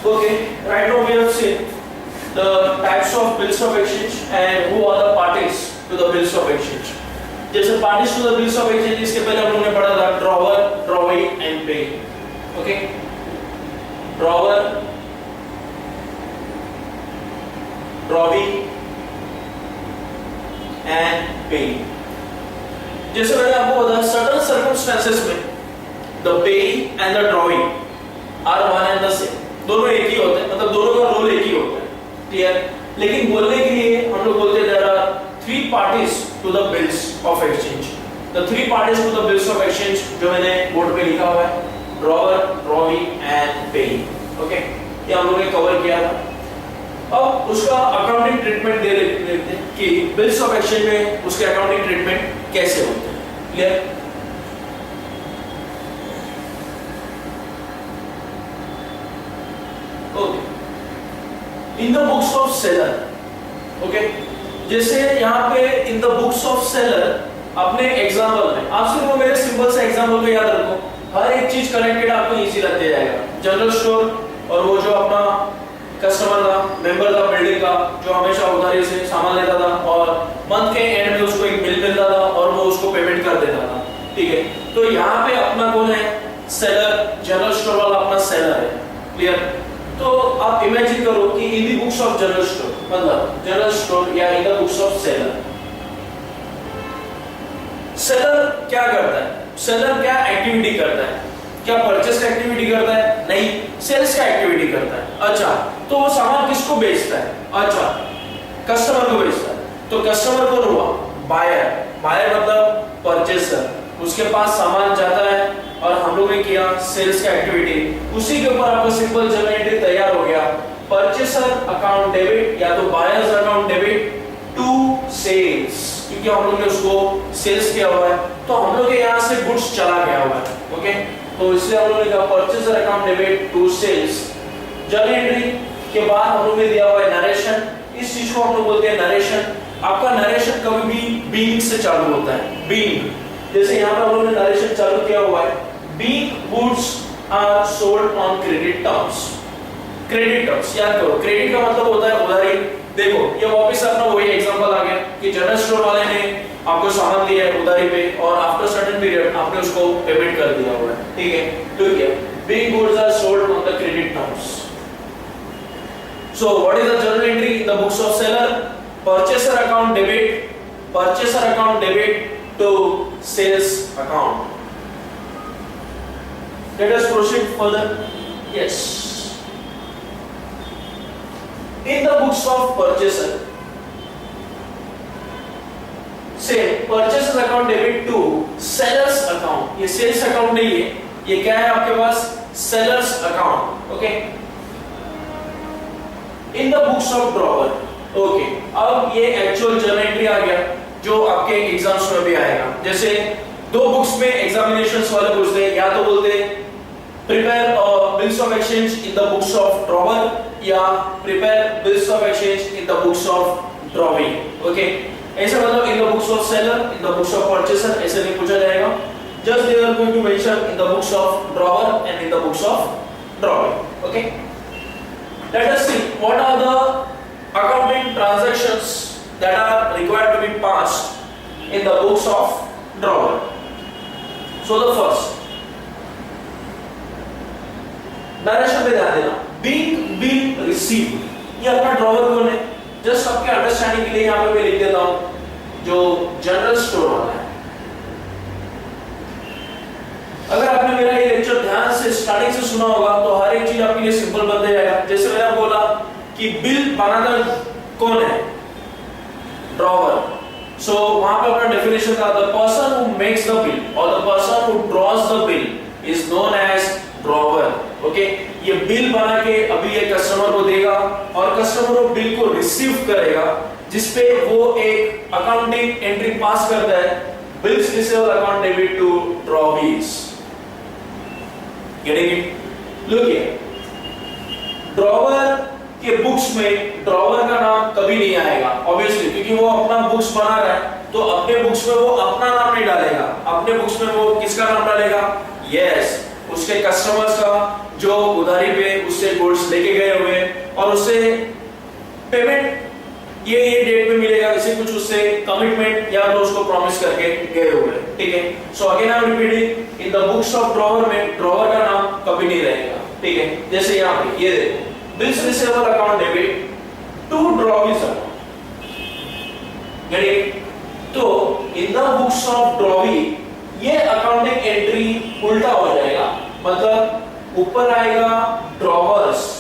Okay, right now we have seen the types of bills of exchange and who are the parties to the bills of exchange. जैसे parties to the bills of exchange इसके पहले हम लोगों ने पढ़ा था drawer, drawee and payee. Okay, drawer, drawee and payee. जैसे मैंने आपको बताया certain circumstances में the payee and the drawee are one and the same. दोनों एक ही होते हैं, मतलब दोनों का रोल एक ही होता है, क्लियर? लेकिन बोलने के लिए हम लोग बोलते हैं there are three parties to the bills of exchange. The three parties to the bills of exchange जो मैंने बोर्ड पे लिखा हुआ है, drawer, drawee and payee. Okay, ये हम लोगों ने कवर किया था. अब उसका अकाउंटिंग ट्रीटमेंट दे लेते हैं कि बिल्स ऑफ एक्सचेंज में उसके अकाउंटिंग ट्रीटमेंट कैसे होते हैं, clear? In the books of seller, okay, जैसे यहाँ पे in the books of seller अपने एग्जाम्पल में आप सिर्फ मेरे सिंपल से एग्जाम्पल को याद रखो, हर एक चीज कनेक्टेड आपको इजी लगते जाएगा. जनरल स्टोर और वो जो अपना कस्टमर था, मेंबर था बिल्डिंग का, जो हमेशा उधारी से सामान लेता था और मंथ के एंड में उसको एक बिल मिलता था और वो उसको पेमेंट कर देता था, ठीक है? तो यहाँ पे अपना कौन है? सेलर. जनरल स्टोर वाला अपना सेलर है, क्लियर? तो आप इमेजिन करो कि इन the books of general store, मतलब जनरल स्टोर या इन the books of seller, seller क्या करता है? सेलर क्या एक्टिविटी करता है? क्या परचेस का एक्टिविटी करता है? नहीं, सेल्स का एक्टिविटी करता है. अच्छा, तो वो सामान किसको बेचता है? अच्छा, कस्टमर को बेचता है. तो कस्टमर कौन हुआ? बायर. बायर मतलब परचेसर. उसके पास सामान जाता है और हम लोग ने किया सेल्स का एक्टिविटी. उसी के ऊपर आपका सिंपल जर्नल एंट्री तैयार हो गया. परचेसर अकाउंट डेबिट या तो buyers account debit to sales, क्योंकि हम लोग ने उसको सेल्स किया हुआ है तो हम लोग के यहाँ से गुड्स चला गया हुआ है. ओके, तो इसलिए हम लोग ने कहा purchaser account debit to sales. Journal entry के बाद हम लोग ने दिया हुआ है नरेशन. इस चीज को हम लोग बोलते हैं नरेशन. आपका नरेशन कभी भी बीइंग से चालू होता है. बीइंग, जैसे यहाँ पे हम लोगों ने नरेशन चालू किया हुआ है, being goods are sold on credit terms. Credit terms याद करो, क्रेडिट का मतलब होता है उधारी. देखो ये वापस अपना वही एग्जांपल आ गया कि जनरल स्टोर वाले ने आपको सामान दिया है उधारी पे और आफ्टर सर्टेन पीरियड आपने उसको पेमेंट कर दिया हुआ है, ठीक है? ठीक है, being goods are sold on the credit terms. So what is the journal entry in the books of seller? Purchaser account debit, purchaser account debit to sales account. Let us proceed further. Yes. In the books of purchaser, say purchaser account debit to sellers account. ये sales account नहीं है, ये क्या है आपके पास? Sellers account. Okay. In the books of drawer. Okay. अब ये actual journal entry आ गया जो आपके एग्जाम्स में भी आएगा. जैसे दो बुक्स में एग्जामिनेशंस वाले पूछते हैं, या तो बोलते हैं prepare bills of exchange in the books of drawer या prepare bills of exchange in the books of drawee. Okay, ऐसा मतलब in the books of seller, in the books of purchaser ऐसे नहीं पूछा जाएगा. Just they are going to mention in the books of drawer and in the books of drawee. Okay, let us see what are the accounting transactions that are required to be passed in the books of drawer. So the first narration पे ध्यान देना. Being bill received, ये अपना drawer कौन है? Just आपके understanding के लिए यहाँ पे मैं लिख देता हूँ जो जनरल स्टोर वाला है. अगर आपने मेरा ये लेक्चर ध्यान से स्टार्टिंग से सुना होगा तो हर एक चीज आपके लिए सिंपल बन जाएगा. जैसे मैंने बोला कि बिल बनाना कौन है? ड्रॉवर. सो वहां पे अपना डेफिनेशन था, the person who makes the bill और the person who draws the bill is known as drawer. Okay, ये बिल बना के अभी ये कस्टमर को देगा और कस्टमर वो बिल को रिसीव करेगा जिसपे वो एक अकाउंटिंग एंट्री पास करता है, bills receivable account debit to drawees. Getting it? Look here, drawer के बुक्स में ड्रॉवर का नाम कभी नहीं आएगा ऑब्वियसली, क्योंकि वो अपना बुक्स बना रहा है तो अपने बुक्स में वो अपना नाम नहीं डालेगा. अपने बुक्स में वो किसका नाम डालेगा? यस, उसके कस्टमर्स का जो उधारी पे उससे गुड्स लेके गए और उससे पेमेंट ये डेट में मिलेगा, इसे कुछ उससे कमिटमेंट या तो उसको प्रॉमिस करके गए हुए, ठीक है। So again I am repeating, in the books of drawer में ड्रॉवर का नाम कभी नहीं रहेगा, ठीक है। जैसे यहाँ पे ये देखो, bills receivable account debit to drawee's account, तो in the books of drawee ये अकाउंटिंग एंट्री उल्टा हो जाएगा, मतलब ऊपर आएगा ड्रॉवर्स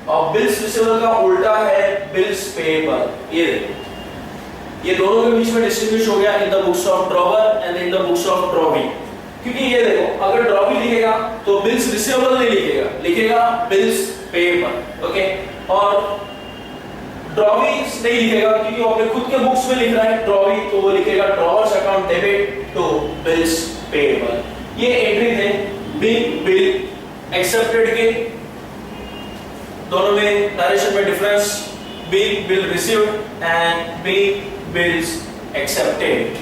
और बिल्स रिसीवेबल का उल्टा है बिल्स पेएबल। ये दोनों के बीच में डिस्टिंग्विश हो गया इन the books of drawer and in the books of drawee, क्योंकि ये देखो अगर ड्रॉवी लिखेगा तो बिल्स रिसीवेबल नहीं लिखेगा, लिखेगा बिल्स पेएबल, ओके। और ड्रॉवी नहीं लिखेगा क्योंकि वो अपने खुद के बुक्स में लिख रहा है ड्रॉवी, तो वो लिखेगा drawers account debit to bills payable. ये एंट्री थे बिग बिल एक्सेप्टेड के, दोनों में नरेशन में difference, being bill received and being bills accepted.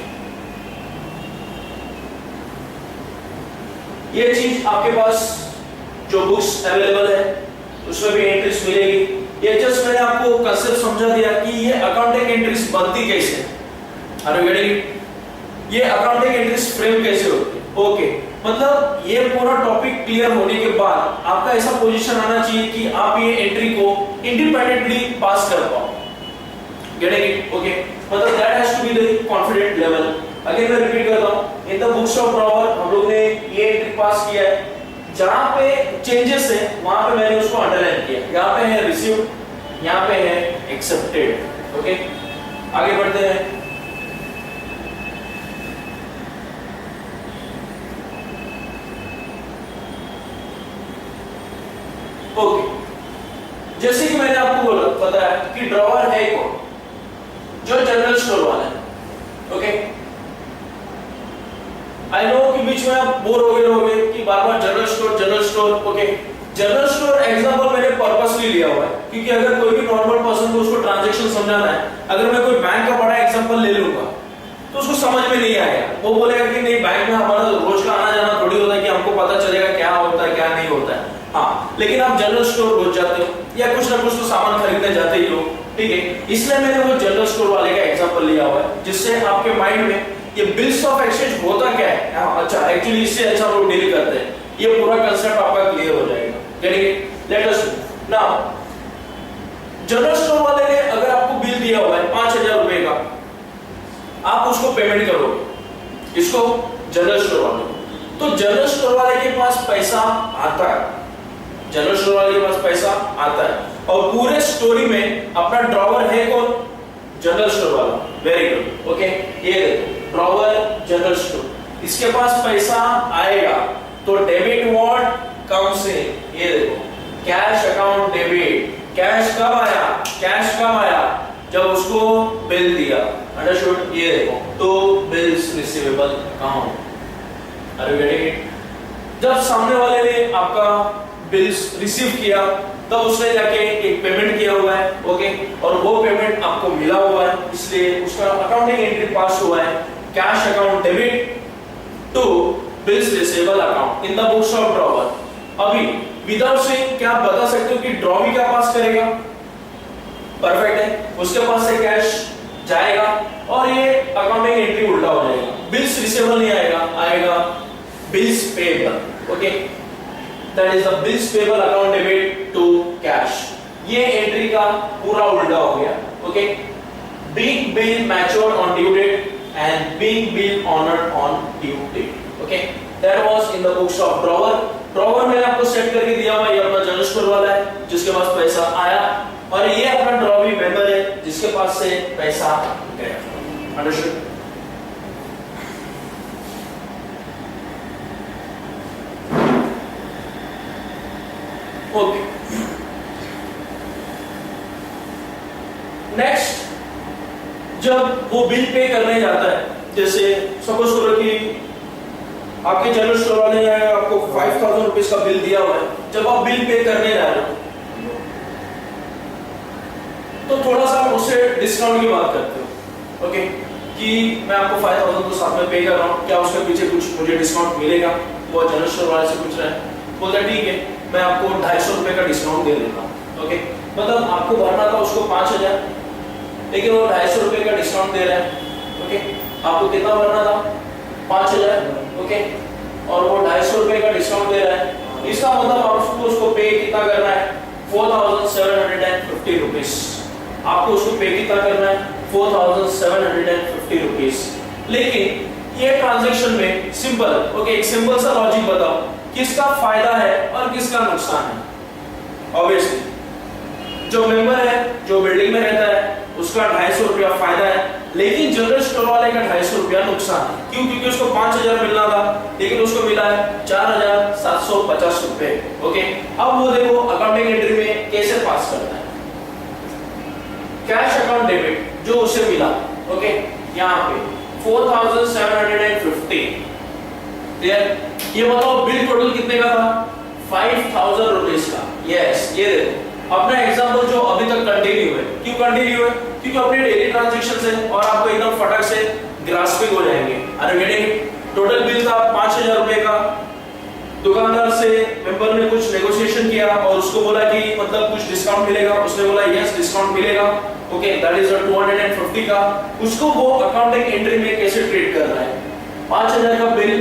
ये चीज आपके पास जो बुक्स अवेलेबल है उसमें भी एंट्रीज मिलेगी। ये जस्ट मैंने आपको कंसेप्ट समझा दिया कि ये अकाउंटिंग एंट्रीज बनती कैसे है, आर यू गेटिंग इट? ये अकाउंटिंग एंट्रीज फ्रेम कैसे होती है, ओके। मतलब ये पूरा टॉपिक क्लियर होने के बाद आपका ऐसा पोजीशन आना चाहिए कि आप ये एंट्री को इंडिपेंडेंटली पास कर पाओ, गेटिंग इट, ओके। मतलब that has to be the confident level. Again मैं रिपीट करता हूं, in the books of drawer हम लोग ने ये एंट्री पास किया है, जहां पे चेंजेस है वहां पे मैंने उसको अंडरलाइन किया, यहां पे है रिसीव्ड, यहां पे है एक्सेप्टेड, ओके। आगे बढ़ते हैं। ओके, जैसे कि मैंने आपको बताया कि ड्रॉवर है कौन, जो जनरल स्टोर वाला है, ओके। आई नो कि बीच में आप बोर हो गए कि बार-बार general store, okay. General store example मैंने पर्पसली लिया हुआ है क्योंकि अगर कोई भी नॉर्मल पर्सन को उसको ट्रांजैक्शन समझाना है, अगर मैं कोई बैंक का बड़ा एग्जांपल ले लूंगा तो उसको समझ में नहीं आएगा, वो बोलेगा कि नहीं बैंक में हमारा रोज का आना जाना थोड़ी होता है कि हमको पता चलेगा क्या होता है क्या नहीं होता है। हाँ, लेकिन आप जनरल स्टोर रोज जाते हो या कुछ ना कुछ तो सामान खरीदने जाते ही हो, ठीक है। इसलिए मैंने वो जनरल स्टोर वाले का एग्जांपल लिया हुआ है जिससे आपके माइंड में ये बिल्स ऑफ एक्सचेंज होता क्या है, हाँ, अच्छा एक्चुअली इससे अच्छा लोग डील करते हैं, ये पूरा कांसेप्ट आपका क्लियर हो जाएगा। Let us now, general store वाले ने अगर आपको बिल दिया हुआ है 5000 रुपए का, आप उसको पेमेंट करोगे, इसको जनरल स्टोर वाले, तो जनरल स्टोर वाले के पास पैसा आता है, जनरल स्टोर वाले के पास पैसा आता है, और पूरे स्टोरी में अपना ड्रॉवर है कौन, जनरल स्टोर वाला। Very good, okay. ये देखो ड्रॉवर जनरल स्टोर, इसके पास पैसा आएगा तो डेबिट व्हाट कम्स इन, ये देखो कैश अकाउंट डेबिट। कैश कब आया, कैश कब आया, जब उसको बिल दिया, अंडरस्टूड। ये देखो तो bills receivable account, are you getting it? जब सामने वाले ने आपका बिल्स रिसीव किया तब उसने जाके एक पेमेंट किया हुआ है, ओके, और वो पेमेंट आपको मिला हुआ है, इसलिए उसका अकाउंटिंग एंट्री पास हुआ है, cash account debit to bills receivable account in the books of drawer. अभी विदाउट सेइंग क्या आप बता सकते हो कि ड्रॉवी क्या पास करेगा? परफेक्ट है, उसके पास से कैश जाएगा और ये अकाउंटिंग एंट्री उल्टा हो जाएगा, बिल्स रिसीवेबल नहीं आएगा, आएगा bills payable, okay. That is the bills payable account debit to cash. ये एंट्री का पूरा उल्टा हो गया, ओके। Big bill matured on due date and big bill honoured on due date, okay. That was in the books of drawer. Drawer मैंने आपको set करके दिया हुआ, ये अपना जनरल स्टोर वाला है जिसके पास पैसा आया, और ये अपना ड्रॉवी मेंबर है जिसके पास से पैसा गया, अंडरस्टूड। ओके, नेक्स्ट, जब वो बिल पे करने जाता है, जैसे सपोज करो कि आपके जनरल स्टोर वाले ने आपको 5000 रुपीस का बिल दिया हुआ है, जब आप बिल पे करने जा रहे हो तो थोड़ा सा उससे डिस्काउंट की बात करते हो, ओके, कि मैं आपको 5000 तो साथ में पे कर रहा हूँ, क्या उसके पीछे कुछ मुझे डिस्काउंट मिलेगा? वो जनरल स्टोर वाले से पूछ रहा है, बोलता है ठीक है मैं आपको 250 रुपए का डिस्काउंट दे देता हूँ, ओके। मतलब आपको भरना था उसको 5,000, लेकिन वो 250 रुपए का डिस्काउंट दे रहा है। ओके, आपको कितना भरना था? 5,000। ओके, और वो 250 रुपए का डिस्काउंट दे रहा है। इसका मतलब आपको उसको पे कितना करना है? 4,750 रुपीस। आपको उसको पे कितना करना है? 4,750 रुपीस। लेकिन ये ट्रांजैक्शन में सिंपल, ओके, एक सिंपल सा लॉजिक बताओ, किसका फायदा है और किसका नुकसान है? ऑब्वियसली जो मेंबर है, जो बिल्डिंग में रहता है, उसका 250 रुपया फायदा है, लेकिन जनरल स्टोर वाले का 250 रुपया नुकसान है। क्यों? क्योंकि उसको 5,000 मिलना था, लेकिन उसको मिला है 4,750 रुपए। ओके, अब वो देखो अकाउंटिंग एंट्री में कैसे पास करता है। कैश अकाउंट डेबिट जो उसे मिला, ओके, यहाँ पे 4,750। क्लियर? ये बताओ बिल टोटल कितने का था? 5,000 रुपीस का। यस, ये देखो अपना एग्जांपल जो अभी तक कंटिन्यू है। क्यों कंटिन्यू है? क्योंकि अपने डेली ट्रांजैक्शंस है और आपको एकदम फटक से ग्रास्पिंग हो जाएंगे। अरे गेटिंग, टोटल बिल था 5,000 रुपए का। दुकानदार से मेंबर ने कुछ नेगोशिएशन किया और उसको बोला कि मतलब कुछ डिस्काउंट मिलेगा। उसने बोला यस डिस्काउंट मिलेगा। ओके, दैट इज 250 का। उसको वो अकाउंटिंग एंट्री में कैसे ट्रीट कर रहा है? 5,000 का बिल,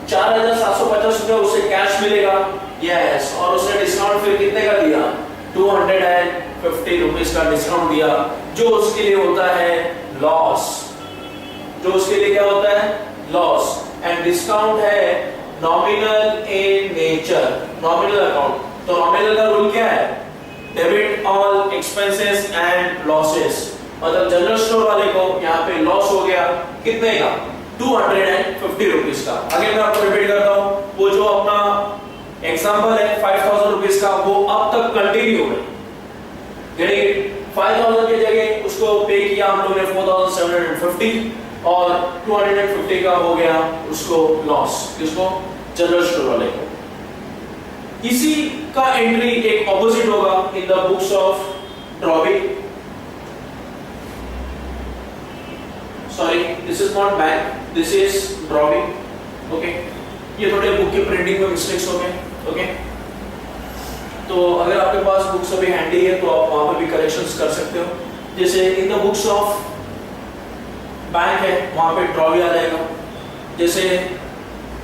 4,750 रुपए उसे कैश मिलेगा। यस, और उसने डिस्काउंट फिर कितने का दिया? 250 रुपीस का डिस्काउंट दिया, जो उसके लिए होता है लॉस। जो उसके लिए क्या होता है? लॉस। एंड डिस्काउंट है nominal in nature, nominal account. तो नॉमिनल का रूल क्या है? Debit all expenses and losses. मतलब जनरल स्टोर वाले को यहाँ पे लॉस हो गया कितने का? 250 रुपीस का। अगेन मैं आपको रिपीट करता हूँ, वो जो अपना एग्जाम्पल है 5,000 रुपीस का, वो अब तक कंटिन्यू है। यानी 5,000 की जगह उसको पे किया हम लोगों ने 4,750 और 250 का हो गया उसको लॉस। किसको? जनरल स्टोर वाले को। इसी का एंट्री एक ऑपोजिट होगा इन the books of drawing. Sorry, this is not bank, this is drawing. Okay, ये थोड़े बुक की प्रिंटिंग में मिस्टेक्स हो गए। ओके, तो अगर आपके पास बुक्स अभी हैंडी है तो आप वहां पर भी करेक्शंस कर सकते हो। जैसे इन द बुक्स ऑफ बैंक है, वहां पे ड्रॉवी आ जाएगा। जैसे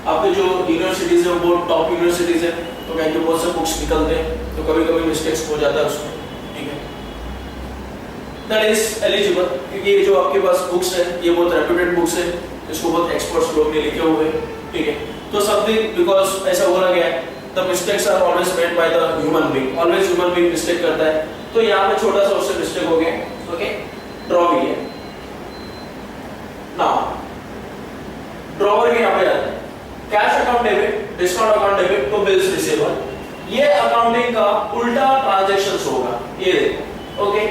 आपके जो यूनिवर्सिटीज है वो टॉप यूनिवर्सिटीज है, तो कहीं बहुत से बुक्स निकलते हैं, तो कभी कभी मिस्टेक्स हो जाता है उसमें। ठीक है, दैट इज एलिजिबल, क्योंकि ये जो आपके पास बुक्स है ये बहुत रेप्यूटेड बुक्स है, इसको बहुत एक्सपर्ट्स लोग ने लिखे हुए हैं। ठीक है, तो समथिंग बिकॉज ऐसा बोला गया है, the mistakes are always made by the human being, always human being mistake करता है। तो यहाँ पे छोटा सा उससे मिस्टेक हो गया। ओके, ड्रॉ भी है ना, ड्रॉवर के यहाँ पे आता है cash account debit, discount account debit, तो बिल्स रिसीवेबल। ये अकाउंटिंग का उल्टा ट्रांजैक्शंस होगा। ये देखो, ओके,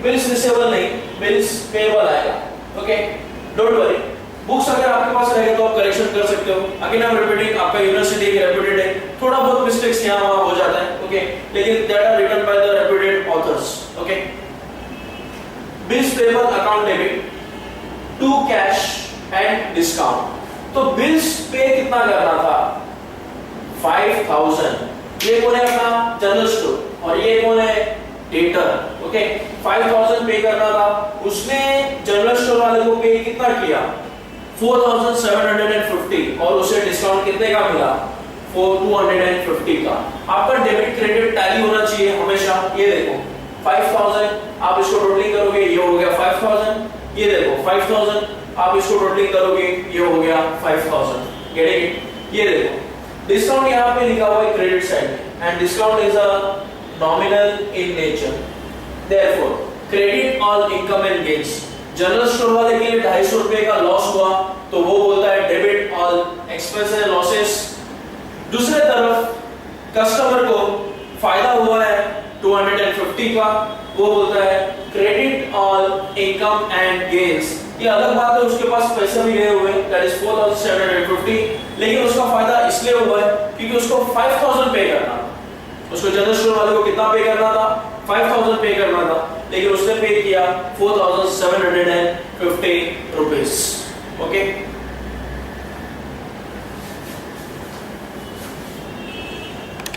बिल्स रिसीवेबल नहीं, बिल्स पेएबल आएगा। ओके, डोंट वरी, बुक्स अगर आपके पास रहेगा तो आप करेक्शन कर सकते हो। अगेन आई एम रिपीटिंग, आपका यूनिवर्सिटी की रेप्यूटेड है, थोड़ा बहुत मिस्टेक्स यहाँ वहाँ हो जाता है। ओके, लेकिन that are written by the reputed authors. Okay, bills payable account debit to cash and discount. तो बिल्स पे कितना करना था? 5,000। ये कौन है? अपना जनरल स्टोर। और ये कौन है? डेटर। ओके, 5,000 पे करना था, उसने जनरल स्टोर वाले को पे कितना किया? 4,750, और उसे डिस्काउंट कितने का मिला? 250 का। आपका डेबिट क्रेडिट टैली होना चाहिए हमेशा। ये देखो 5,000, आप इसको टोटलिंग करोगे ये हो गया 5,000। ये देखो 5,000, आप इसको टोटलिंग करोगे ये हो गया 5,000। Getting it? ये देखो डिस्काउंट यहाँ पे लिखा हुआ है credit side, and discount is a nominal in nature. Therefore credit all income and gains. General store वाले के लिए 250 रुपए का लॉस हुआ, तो वो बोलता है debit all expense and losses. दूसरे तरफ कस्टमर को फायदा हुआ है 250 का, वो बोलता है credit all income and gains. ये अलग बात है, उसके पास पैसे भी गए हुए दैट इज 4,750, लेकिन उसका फायदा इसलिए हुआ है क्योंकि उसको 5,000 पे करना था। उसको जनरल स्टोर वाले को कितना पे करना था? 5,000 पे करना था, लेकिन उसने पे किया 4,750 रुपीस। ओके,